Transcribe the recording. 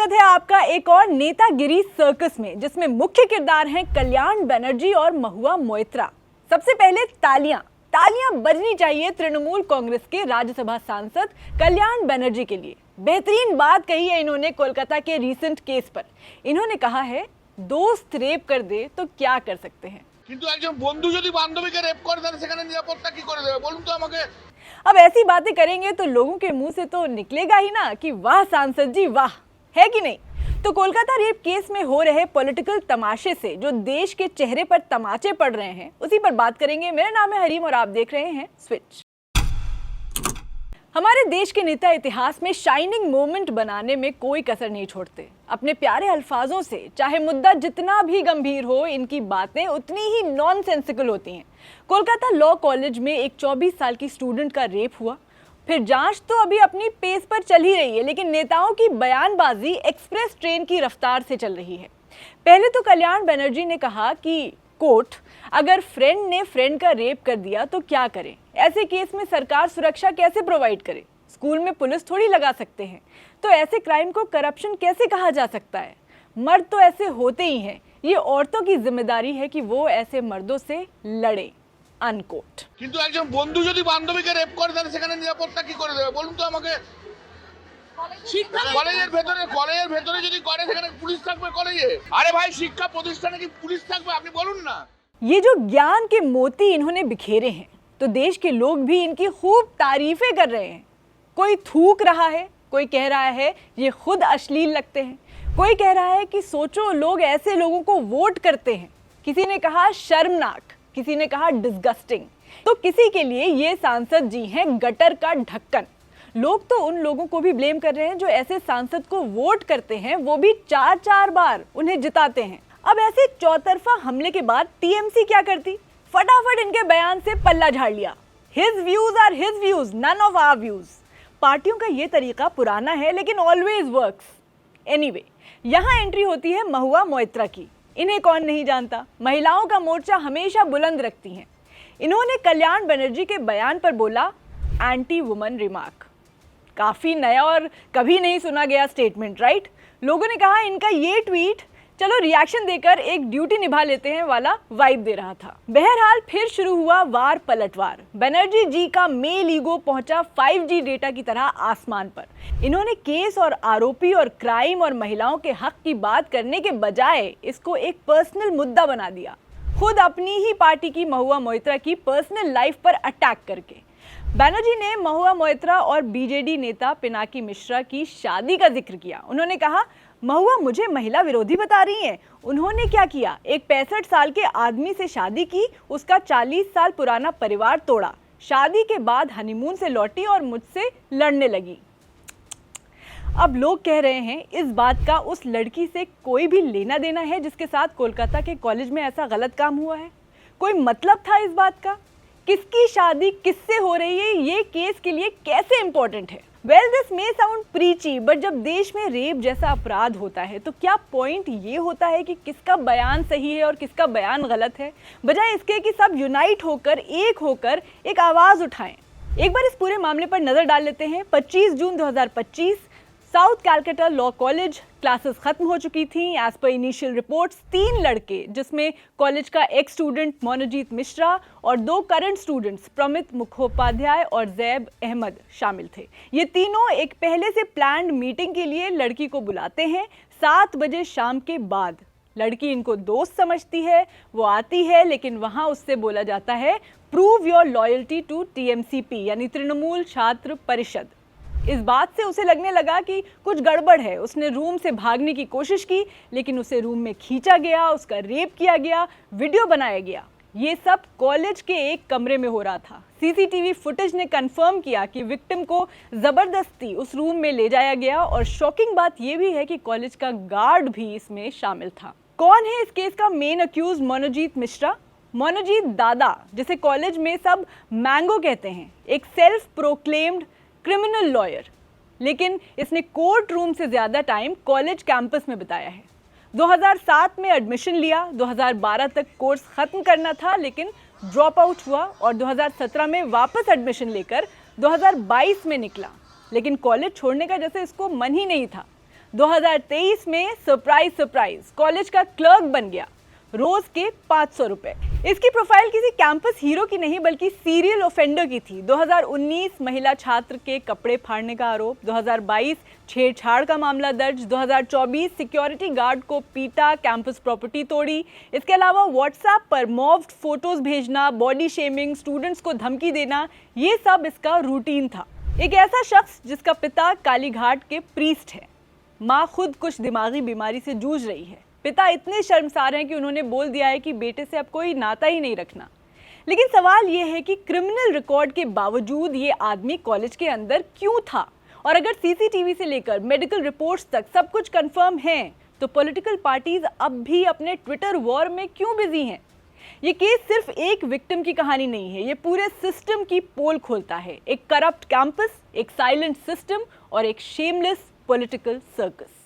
स्वागत है आपका एक और नेतागिरी सर्कस में, जिसमें मुख्य किरदार हैं कल्याण बनर्जी और महुआ मोइत्रा। सबसे पहले तालियां बजनी चाहिए तृणमूल कांग्रेस के राज्यसभा सांसद कल्याण बनर्जी के लिए। बेहतरीन बात कही है इन्होंने कोलकाता के रीसेंट केस पर। इन्होंने कहा है, दोस्त रेप कर दे तो क्या कर सकते हैं, কিন্তু একজন বন্ধু যদি বান্ধবীকে রেপ করে তাহলে সেখানে নিরাপত্তা কি করে দেবে বলুন তো আমাকে। अब ऐसी बातें करेंगे तो लोगों के मुंह से तो निकलेगा ही ना कि वाह सांसद जी वाह, है कि नहीं। तो कोलकाता रेप केस में हो रहे पॉलिटिकल तमाशे से जो देश के चेहरे पर तमाचे पड़ रहे हैं, उसी पर बात करेंगे। मेरा नाम है हरीम और आप देख रहे हैं स्विच। हमारे देश के नेता इतिहास में शाइनिंग मोमेंट बनाने में कोई कसर नहीं छोड़ते। अपने प्यारे अल्फाजों से चाहे मुद्दा जितना भी गंभीर हो, इनकी बातें उतनी ही नॉनसेंसिकल होती हैं। कोलकाता लॉ कॉलेज में एक 24 साल की स्टूडेंट का रेप हुआ, फिर जांच तो अभी अपनी पेस पर चल ही रही है, लेकिन नेताओं की बयानबाजी एक्सप्रेस ट्रेन की रफ्तार से चल रही है। पहले तो कल्याण बनर्जी ने कहा कि कोर्ट, अगर फ्रेंड ने फ्रेंड का रेप कर दिया तो क्या करें, ऐसे केस में सरकार सुरक्षा कैसे प्रोवाइड करे, स्कूल में पुलिस थोड़ी लगा सकते हैं, तो ऐसे क्राइम को करप्शन कैसे कहा जा सकता है। मर्द तो ऐसे होते ही हैं, ये औरतों की जिम्मेदारी है कि वो ऐसे मर्दों से लड़े। अनकोट। কিন্তু একজন বন্ধু যদি বান্ধবীকে রেপ করে তাহলে সেখানে নিরাপত্তা কি করে দেবে বলুন তো আমাকে। কলেজের ভেতরে যদি করে সেখানে পুলিশ থাকবে কলেজে। আরে ভাই, শিক্ষা প্রতিষ্ঠানে কি পুলিশ থাকবে আপনি বলুন না। ये जो ज्ञान के मोती इन्होंने बिखेरे हैं, तो देश के लोग भी इनकी खूब तारीफें कर रहे हैं। कोई थूक रहा है, कोई कह रहा है ये खुद अश्लील लगते हैं, कोई कह रहा है कि सोचो लोग ऐसे लोगों को वोट करते हैं, किसी ने कहा शर्मनाक, किसी ने कहा डिस्गस्टिंग, तो किसी के लिए ये सांसद जी हैं गटर का ढक्कन। लोग तो उन लोगों को भी ब्लेम कर रहे हैं जो ऐसे सांसद को वोट करते हैं, वो भी 4-4 बार उन्हें जिताते हैं। अब ऐसे चौतरफा हमले के बाद टीएमसी क्या करती, फटाफट इनके बयान से पल्ला झाड़ लिया। His views are his views, none of our views. पार्टियों का ये तरीका पुराना है लेकिन ऑलवेज वर्क्स। एनीवे, यहाँ एंट्री होती है महुआ मोइत्रा की। इन्हें कौन नहीं जानता, महिलाओं का मोर्चा हमेशा बुलंद रखती हैं। इन्होंने कल्याण बनर्जी के बयान पर बोला एंटी वुमन रिमार्क। काफी नया और कभी नहीं सुना गया स्टेटमेंट, राइट। लोगों ने कहा इनका ये ट्वीट चलो रिएक्शन देकर एक ड्यूटी निभा लेते हैं वाला वाइब दे रहा था। बहरहाल फिर शुरू हुआ वार पलटवार। बनर्जी जी का मेल ईगो पहुंचा 5G डेटा की तरह आसमान पर। इन्होंने केस और आरोपी और क्राइम और महिलाओं के हक की बात करने के बजाय इसको एक पर्सनल मुद्दा बना दिया, खुद अपनी ही पार्टी की महुआ मोइत्रा की पर्सनल लाइफ पर अटैक करके। बनर्जी ने महुआ मोइत्रा और बीजेडी नेता पिनाकी मिश्रा की शादी का जिक्र किया। उन्होंने कहा महुआ मुझे महिला विरोधी बता रही हैं। उन्होंने क्या किया, एक 65 साल के आदमी से शादी की, उसका 40 साल पुराना परिवार तोड़ा, शादी के बाद हनीमून से लौटी और मुझसे लड़ने लगी। अब लोग कह रहे हैं इस बात का उस लड़की से कोई भी लेना देना है जिसके साथ कोलकाता के कॉलेज में ऐसा गलत काम हुआ है। कोई मतलब था इस बात का, किसकी शादी किससे हो रही है, ये केस के लिए कैसे इंपॉर्टेंट है। Well this may sound प्रीची, but जब देश में रेप जैसा अपराध होता है तो क्या पॉइंट ये होता है कि किसका बयान सही है और किसका बयान गलत है, बजाय इसके कि सब यूनाइट होकर एक आवाज उठाएं। एक बार इस पूरे मामले पर नजर डाल लेते हैं। 25 जून 2025 south Calcutta law college, classes खत्म हो चुकी थी। एज पर इनिशियल रिपोर्ट्स 3 लड़के, जिसमें कॉलेज का एक स्टूडेंट मोनोजीत मिश्रा और 2 करंट स्टूडेंट्स प्रमित मुखोपाध्याय और जैब अहमद शामिल थे। ये तीनों एक पहले से प्लान्ड मीटिंग के लिए लड़की को बुलाते हैं 7 बजे शाम के बाद। लड़की इनको दोस्त समझती है, वो आती है, लेकिन वहां उससे बोला जाता है prove your loyalty to TMCP यानी तृणमूल छात्र परिषद। इस बात से उसे लगने लगा कि कुछ गड़बड़ है। उसने रूम से भागने की कोशिश की, लेकिन उसे रूम में खींचा गया, उसका रेप किया गया, वीडियो बनाया गया। ये सब कॉलेज के एक कमरे में हो रहा था। CCTV फुटेज ने कंफर्म किया कि विक्टिम को जबरदस्ती उस रूम में ले जाया गया, और शॉकिंग बात यह भी है कि कॉलेज का गार्ड भी इसमें शामिल था। कौन है इस केस का मेन अक्यूज? मोनोजीत मिश्रा, मोनोजीत दादा, जिसे कॉलेज में सब मैंगो कहते हैं, एक सेल्फ प्रोक्लेम्ड क्रिमिनल लॉयर, लेकिन इसने कोर्ट रूम से ज्यादा टाइम कॉलेज कैंपस में बिताया है। 2007 में एडमिशन लिया, 2012 तक कोर्स खत्म करना था लेकिन ड्रॉप आउट हुआ, और 2017 में वापस एडमिशन लेकर 2022 में निकला, लेकिन कॉलेज छोड़ने का जैसे इसको मन ही नहीं था। 2023 में सरप्राइज सरप्राइज कॉलेज का क्लर्क बन गया, रोज के 500 रुपए। इसकी प्रोफाइल किसी कैंपस हीरो की नहीं बल्कि सीरियल ऑफेंडर की थी। 2019 महिला छात्र के कपड़े फाड़ने का आरोप, 2022 छेड़छाड़ का मामला दर्ज, 2024 सिक्योरिटी गार्ड को पीटा, कैंपस प्रॉपर्टी तोड़ी। इसके अलावा व्हाट्सएप पर मॉब्ड फोटोज भेजना, बॉडी शेमिंग, स्टूडेंट्स को धमकी देना, ये सब इसका रूटीन था। एक ऐसा शख्स जिसका पिता कालीघाट के प्रीस्ट है, माँ खुद कुछ दिमागी बीमारी से जूझ रही है। पिता इतने शर्मसार हैं कि उन्होंने बोल दिया है कि बेटे से अब कोई नाता ही नहीं रखना। लेकिन सवाल ये है कि क्रिमिनल रिकॉर्ड के बावजूद ये आदमी कॉलेज के अंदर क्यों था? और अगर सीसीटीवी से लेकर मेडिकल रिपोर्ट्स तक सब कुछ कंफर्म है, तो पॉलिटिकल पार्टीज अब भी अपने ट्विटर वॉर में क्यों बिजी हैं? ये केस सिर्फ एक विक्टिम की कहानी नहीं है, ये पूरे सिस्टम की पोल खोलता है। एक करप्ट कैंपस, एक साइलेंट सिस्टम और एक शेमलेस पॉलिटिकल सर्कस।